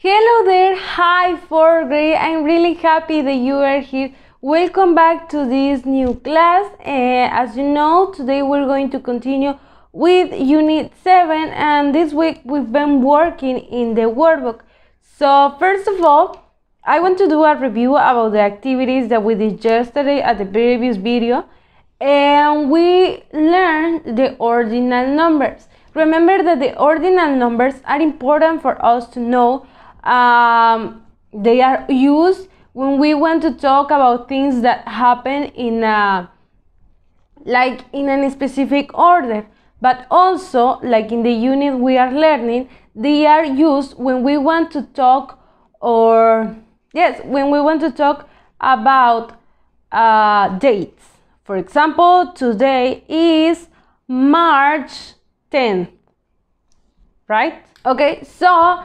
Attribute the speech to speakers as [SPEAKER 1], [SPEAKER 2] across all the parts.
[SPEAKER 1] Hello there, hi 4th grade. I'm really happy that you are here. Welcome back to this new class. As you know, today we're going to continue with Unit 7, and this week we've been working in the workbook. So first of all, I want to do a review about the activities that we did yesterday at the previous video, and we learned the ordinal numbers. Remember that the ordinal numbers are important for us to know. They are used when we want to talk about things that happen in a specific order, but also, like in the unit we are learning, they are used when we want to talk about dates. For example, today is March 10th, right? Okay, so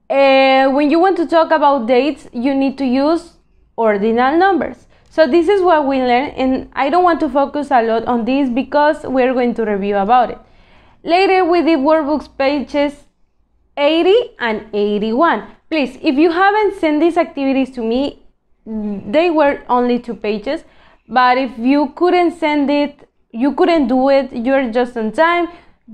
[SPEAKER 1] when you want to talk about dates, you need to use ordinal numbers. So this is what we learned, and I don't want to focus a lot on this because we're going to review about it. Later we did workbooks pages 80 and 81. Please, if you haven't sent these activities to me, they were only 2 pages, but if you couldn't send it, you couldn't do it, you're just on time,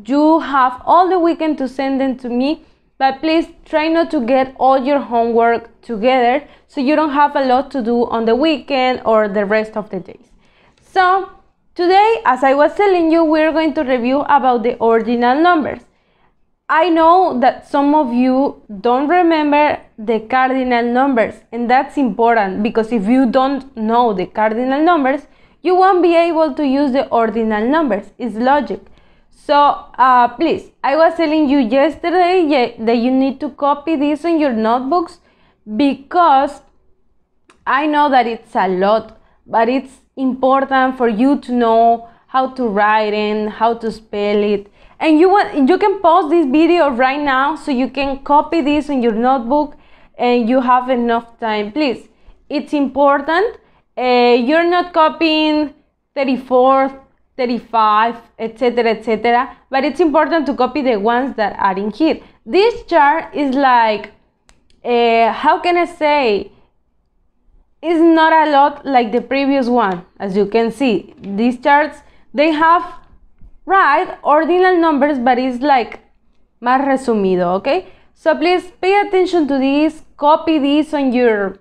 [SPEAKER 1] you have all the weekend to send them to me. But please try not to get all your homework together so you don't have a lot to do on the weekend or the rest of the days. So today, as I was telling you, we're going to review about the ordinal numbers. I know that some of you don't remember the cardinal numbers, and that's important because if you don't know the cardinal numbers, you won't be able to use the ordinal numbers. It's logic. So please, I was telling you yesterday that you need to copy this in your notebooks because I know that it's a lot, but it's important for you to know how to write and how to spell it. And you can pause this video right now so you can copy this in your notebook and you have enough time. Please, it's important. You're not copying 34, 35, etc., but it's important to copy the ones that are in here. This chart is like, how can I say, it's not a lot like the previous one. As you can see, these charts, they have ordinal numbers, but it's like más resumido, okay? So please pay attention to this, copy this on your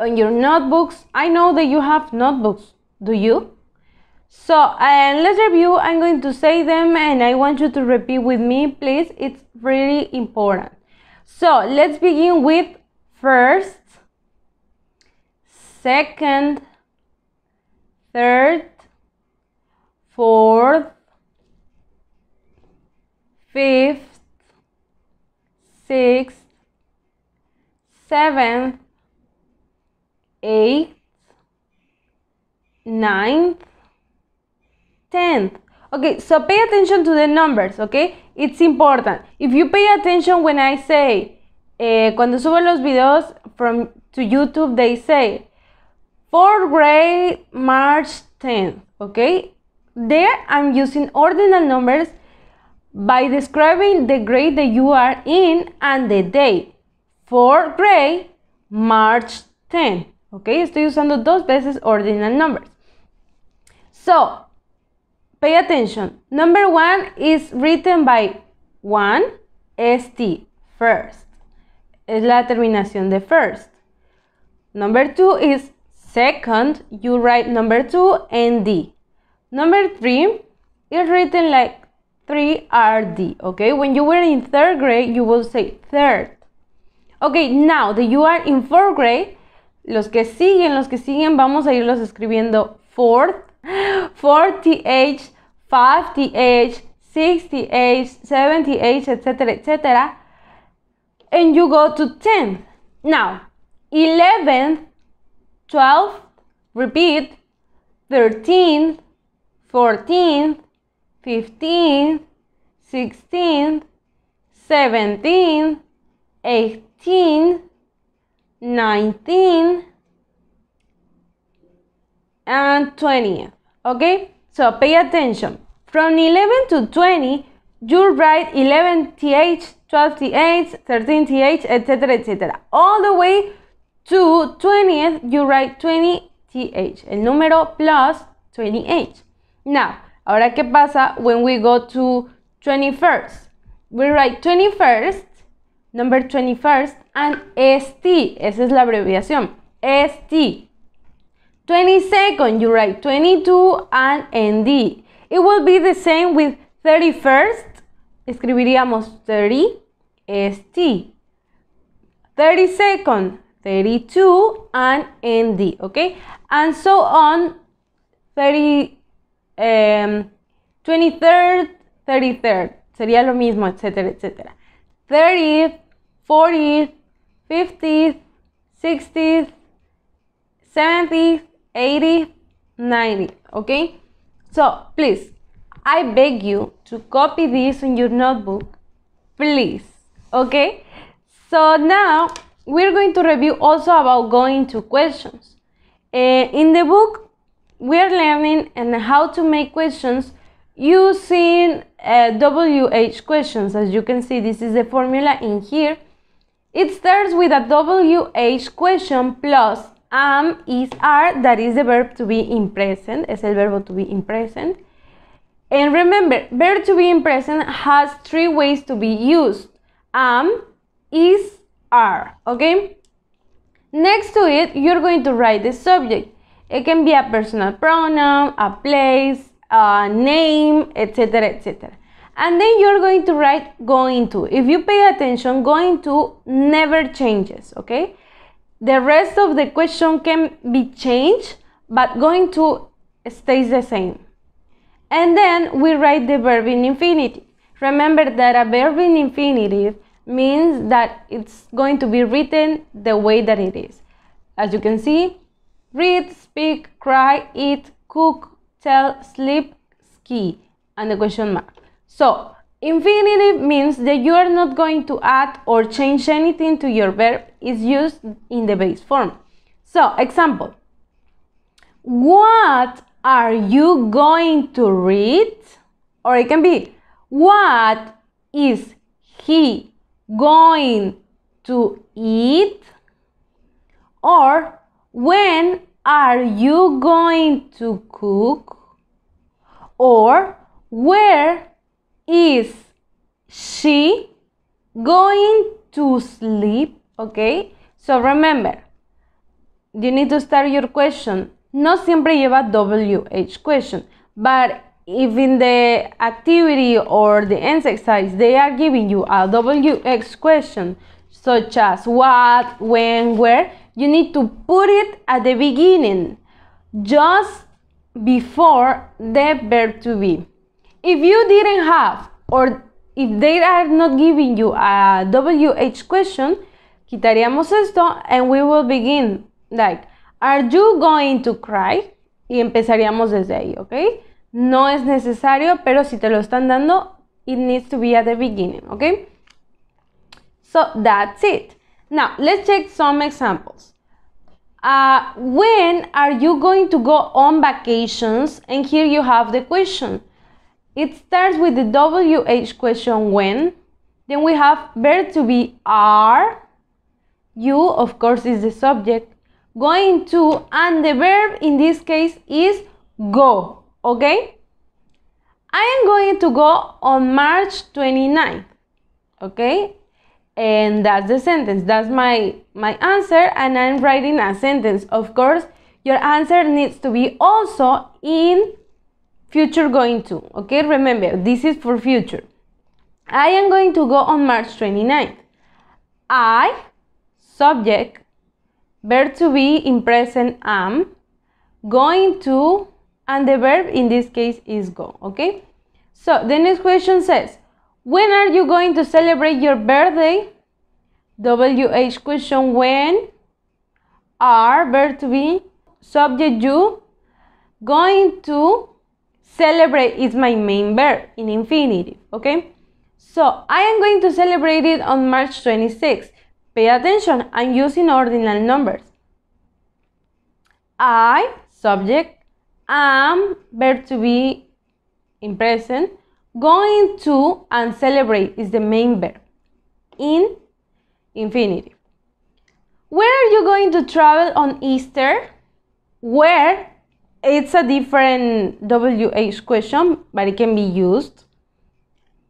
[SPEAKER 1] notebooks. I know that you have notebooks, do you? So let's review. I'm going to say them and I want you to repeat with me, please. It's really important. So let's begin with first, second, third, fourth, fifth, sixth, seventh, eighth, ninth, 10th. Okay, so pay attention to the numbers, okay? It's important. If you pay attention when I say, cuando subo los videos to YouTube, they say 4th grade, March 10th, okay? There I'm using ordinal numbers by describing the grade that you are in and the date. 4th grade, March 10th, okay? Estoy usando 2 veces ordinal numbers. So, pay attention. Number 1 is written by 1, ST, first. Es la terminación de first. Number 2 is second. You write number 2, ND. Number 3 is written like 3RD, okay? When you were in 3rd grade, you will say third. Okay, now that you are in 4th grade, los que siguen, vamos a irlos escribiendo fourth, 4th, 5th, 6th, 7th, etc. And you go to 10th. Now, 11th, 12th, repeat, 13th, 14th, 15th, 16th, 17th, 18th, 19th, and 20th. Okay? So pay attention. From 11 to 20, you write 11th, 12th, 13th, etc., etc. All the way to 20th, you write 20th, el número plus 20th. Now, ahora qué pasa when we go to 21st? We write 21st, number 21st, and ST. Esa es la abreviación. ST. 22nd, you write 22 and ND. It will be the same with 31st. Escribiríamos 30, ST. 32nd, 32 and ND, okay? And so on, 23rd, 33rd. Sería lo mismo, etcétera, etcétera. 30th, 40th, 50th, 60th, 70th, 80th, 90th, okay? So, please, I beg you to copy this in your notebook, please, okay? So now, we're going to review also about going to questions. In the book, we're learning how to make questions using WH questions. As you can see, this is the formula in here. It starts with a WH question plus is are, that is the verb to be in present, es el verbo to be in present. And remember, verb to be in present has three ways to be used: is, are, okay? Next to it, you're going to write the subject. It can be a personal pronoun, a place, a name, etc., etc. And then you're going to write going to. If you pay attention, going to never changes, okay? The rest of the question can be changed, but going to stays the same. And then we write the verb in infinitive. Remember that a verb in infinitive means that it's going to be written the way that it is. As you can see, read, speak, cry, eat, cook, tell, sleep, ski, and the question mark. So, infinitive means that you are not going to add or change anything to your verb. It's used in the base form. So, example. What are you going to read? Or it can be, what is he going to eat? Or, when are you going to cook? Or, where is she going to sleep? Okay, so remember, you need to start your question. No siempre lleva WH question, but if in the activity or the exercise they are giving you a WH question, such as what, when, where, you need to put it at the beginning, just before the verb to be. If you didn't have, or if they are not giving you a WH question, quitaríamos esto and we will begin like, are you going to cry? Y empezaríamos desde ahí, ¿ok? No es necesario, pero si te lo están dando, it needs to be at the beginning, ¿ok? So that's it. Now, let's check some examples. When are you going to go on vacations? And here you have the question. It starts with the WH question, when. Then we have verb to be are. You, of course, is the subject. Going to, and the verb in this case is go, okay? I am going to go on March 29th, okay? And that's the sentence. That's my answer, and I'm writing a sentence. Of course, your answer needs to be also in future going to, okay? Remember, this is for future. I am going to go on March 29th. I, subject, verb to be in present am, going to, and the verb in this case is go, okay? So the next question says, when are you going to celebrate your birthday? WH question, when. Are, verb to be, subject you, going to, celebrate is my main verb in infinitive, okay? So I am going to celebrate it on March 26th. Pay attention, I'm using ordinal numbers. I, subject, am, verb to be in present, Going to and celebrate is the main verb in infinitive. Where are you going to travel on Easter? Where? It's a different WH question, but it can be used.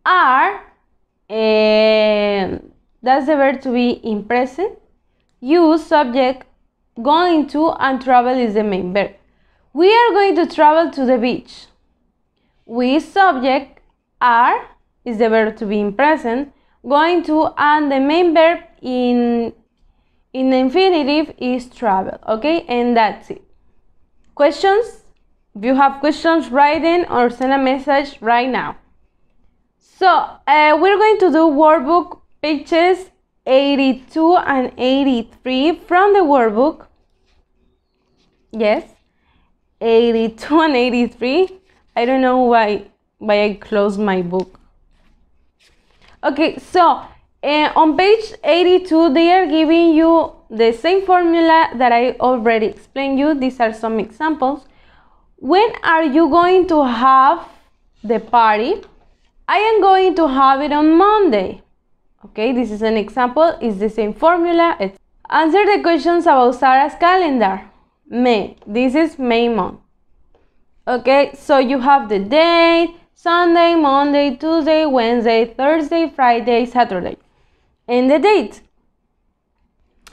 [SPEAKER 1] Are, that's the verb to be in present. Use subject, going to, and travel is the main verb. We are going to travel to the beach. We subject, are is the verb to be in present. Going to and the main verb in the infinitive is travel. Okay, and that's it. Questions? If you have questions, write in or send a message right now. So we're going to do workbook pages 82 and 83 from the workbook. Yes, 82 and 83. I don't know why I closed my book. Okay, so on page 82, they are giving you the same formula that I already explained you. These are some examples. When are you going to have the party? I am going to have it on Monday. Okay, this is an example. It's the same formula. Answer the questions about Sarah's calendar. May. This is May month. Okay, so you have the date, Sunday, Monday, Tuesday, Wednesday, Thursday, Friday, Saturday, and the date.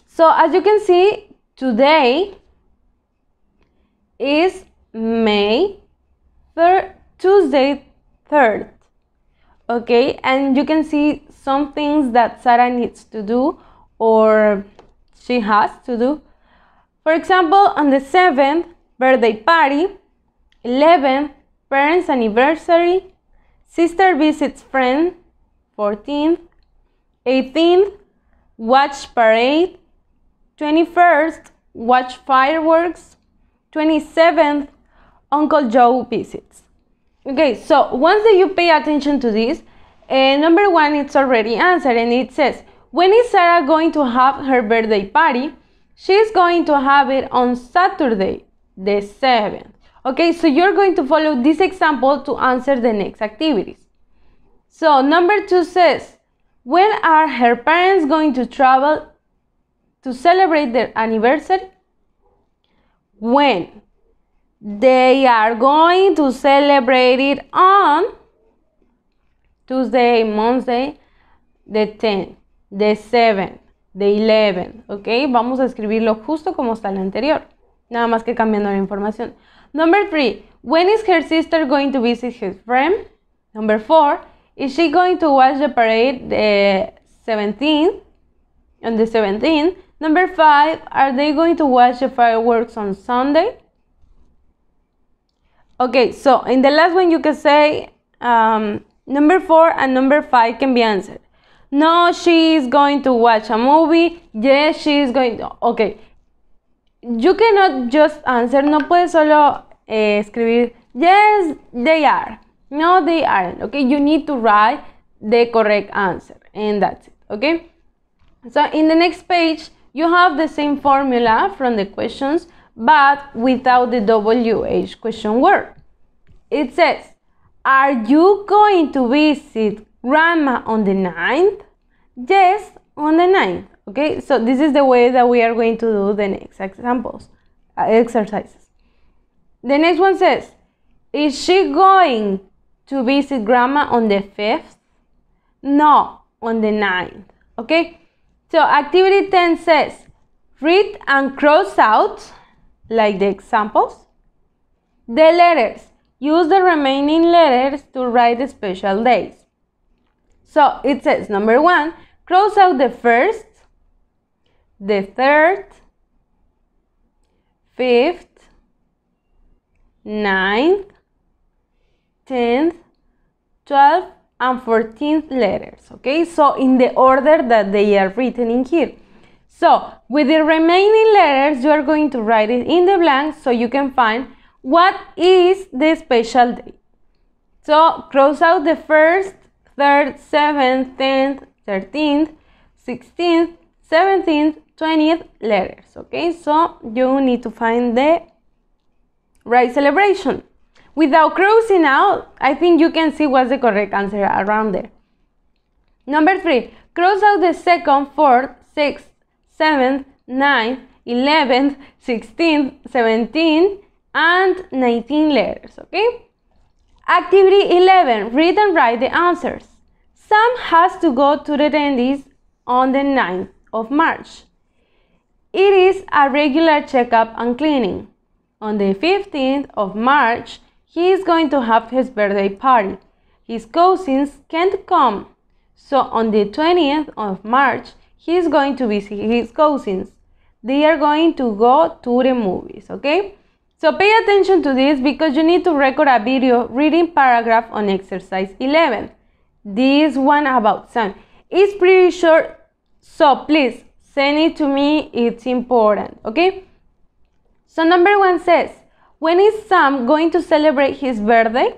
[SPEAKER 1] So as you can see, today is May 3rd, Tuesday 3rd. Okay, and you can see some things that Sarah needs to do or she has to do. For example, on the 7th, birthday party. 11th, parents' anniversary. Sister visits friend. 14th. 18th, watch parade. 21st, watch fireworks. 27th, Uncle Joe visits. Okay, so once that you pay attention to this, number 1, it's already answered, and it says, when is Sarah going to have her birthday party? She's going to have it on Saturday, the 7th. Okay, so you're going to follow this example to answer the next activities. So number 2 says, when are her parents going to travel to celebrate their anniversary? When? They are going to celebrate it on Tuesday, Monday, the 10th, the 7th, the 11th. Ok, vamos a escribirlo justo como está el anterior, nada más que cambiando la información. Number 3, when is her sister going to visit his friend? Number 4, is she going to watch the parade the 17th? On the 17th. Number 5, are they going to watch the fireworks on Sunday? Okay, so in the last one you can say number 4 and number 5 can be answered. No, she is going to watch a movie. Yes, she is going to... Okay, you cannot just answer. No puedes solo escribir yes, they are. No, they aren't. Okay, you need to write the correct answer, and that's it. Okay, so in the next page you have the same formula from the questions, but without the WH question word. It says, are you going to visit grandma on the 9th? Yes, on the 9th. Okay, so this is the way that we are going to do the next exercises. The next one says, is she going to visit grandma on the 5th? No, on the 9th. Okay, so activity 10 says, read and cross out, like the examples, the letters. Use the remaining letters to write the special days. So it says, number 1, cross out the 1st, the 3rd, 5th, 9th, 10th, 12th, and 14th letters. Okay, so in the order that they are written in here. So with the remaining letters, you are going to write it in the blank so you can find what is the special day. So cross out the 1st, 3rd, 7th, 10th, 13th, 16th, 17th, 20th letters. Okay, so you need to find the right celebration. Without crossing out, I think you can see what's the correct answer around there. Number 3, cross out the second, 4th, 6th, 7th, 9th, 11th, 16th, 17th, and 19 letters, okay? Activity 11, read and write the answers. Sam has to go to the dentist on the 9th of March. It is a regular checkup and cleaning. On the 15th of March, he is going to have his birthday party. His cousins can't come, so on the 20th of March, he is going to visit his cousins. They are going to go to the movies, okay? So pay attention to this because you need to record a video reading paragraph on exercise 11. This one about Sam. It's pretty short, so please send it to me. It's important, okay? So number 1 says, when is Sam going to celebrate his birthday?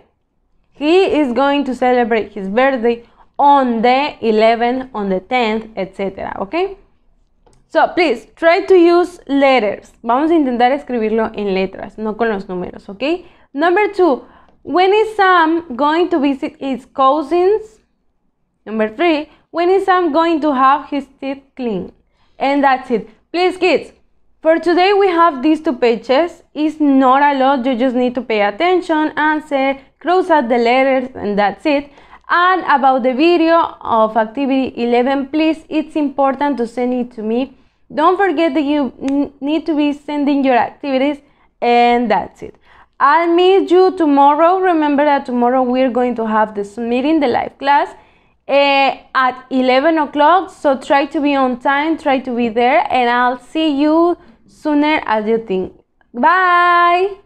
[SPEAKER 1] He is going to celebrate his birthday on the 11th, on the 10th, etc. Okay? So, please, try to use letters. Vamos a intentar escribirlo en letras, no con los números, okay? Number 2, when is Sam going to visit his cousins? Number 3, when is Sam going to have his teeth cleaned? And that's it. Please, kids, for today we have these 2 pages. It's not a lot, you just need to pay attention, answer, cross out the letters, and that's it. And about the video of activity 11, please, it's important to send it to me. Don't forget that you need to be sending your activities, and that's it. I'll meet you tomorrow. Remember that tomorrow we're going to have this meeting, the live class, at 11 o'clock. So try to be on time, try to be there, and I'll see you sooner as you think. Bye!